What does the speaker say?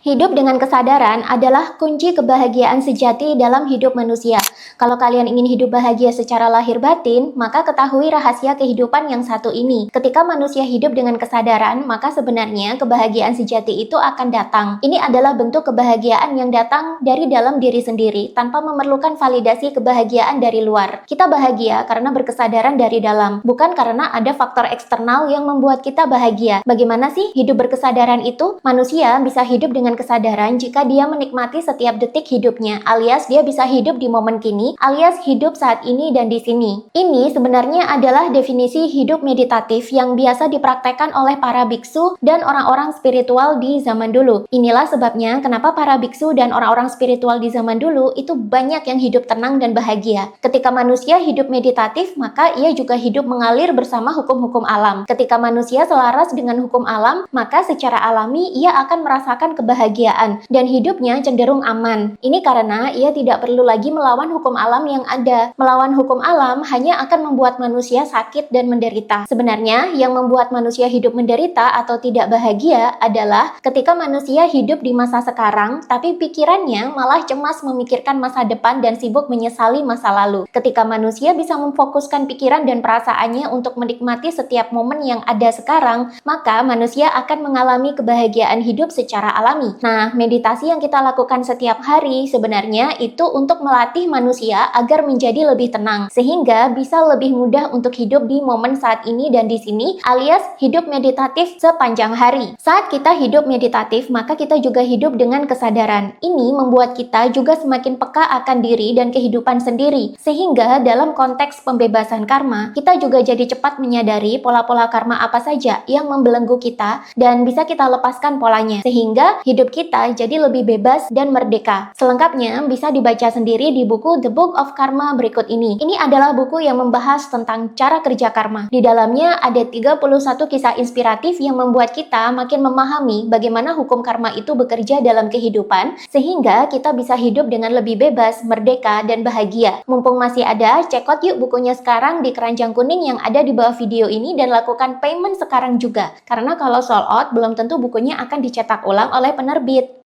Hidup dengan kesadaran adalah kunci kebahagiaan sejati dalam hidup manusia. Kalau kalian ingin hidup bahagia secara lahir batin, maka ketahui rahasia kehidupan yang satu ini. Ketika manusia hidup dengan kesadaran, maka sebenarnya kebahagiaan sejati itu akan datang. Ini adalah bentuk kebahagiaan yang datang dari dalam diri sendiri, tanpa memerlukan validasi kebahagiaan dari luar. Kita bahagia karena berkesadaran dari dalam, bukan karena ada faktor eksternal yang membuat kita bahagia. Bagaimana sih hidup berkesadaran itu? Manusia bisa hidup dengan kesadaran jika dia menikmati setiap detik hidupnya, alias dia bisa hidup di momen kini, alias hidup saat ini dan di sini. Ini sebenarnya adalah definisi hidup meditatif yang biasa dipraktekkan oleh para biksu dan orang-orang spiritual di zaman dulu. Inilah sebabnya kenapa para biksu dan orang-orang spiritual di zaman dulu itu banyak yang hidup tenang dan bahagia. Ketika manusia hidup meditatif, maka ia juga hidup mengalir bersama hukum-hukum alam. Ketika manusia selaras dengan hukum alam, maka secara alami ia akan merasakan kebahagiaan dan hidupnya cenderung aman. Ini karena ia tidak perlu lagi melawan hukum alam yang ada. Melawan hukum alam hanya akan membuat manusia sakit dan menderita. Sebenarnya yang membuat manusia hidup menderita atau tidak bahagia adalah ketika manusia hidup di masa sekarang tapi pikirannya malah cemas memikirkan masa depan dan sibuk menyesali masa lalu. Ketika manusia bisa memfokuskan pikiran dan perasaannya untuk menikmati setiap momen yang ada sekarang, maka manusia akan mengalami kebahagiaan hidup secara alami. Nah, meditasi yang kita lakukan setiap hari sebenarnya itu untuk melatih manusia agar menjadi lebih tenang, sehingga bisa lebih mudah untuk hidup di momen saat ini dan di sini, alias hidup meditatif sepanjang hari. Saat kita hidup meditatif, maka kita juga hidup dengan kesadaran. Ini membuat kita juga semakin peka akan diri dan kehidupan sendiri, sehingga dalam konteks pembebasan karma, kita juga jadi cepat menyadari pola-pola karma apa saja yang membelenggu kita dan bisa kita lepaskan polanya, sehingga hidup kita jadi lebih bebas dan merdeka. Selengkapnya bisa dibaca sendiri di buku The Book of Karma berikut ini. Ini adalah buku yang membahas tentang cara kerja karma. Di dalamnya ada 31 kisah inspiratif yang membuat kita makin memahami bagaimana hukum karma itu bekerja dalam kehidupan, sehingga kita bisa hidup dengan lebih bebas, merdeka, dan bahagia. Mumpung masih ada, check out yuk bukunya sekarang di keranjang kuning yang ada di bawah video ini dan lakukan payment sekarang juga. Karena kalau sold out, belum tentu bukunya akan dicetak ulang oleh penerbit.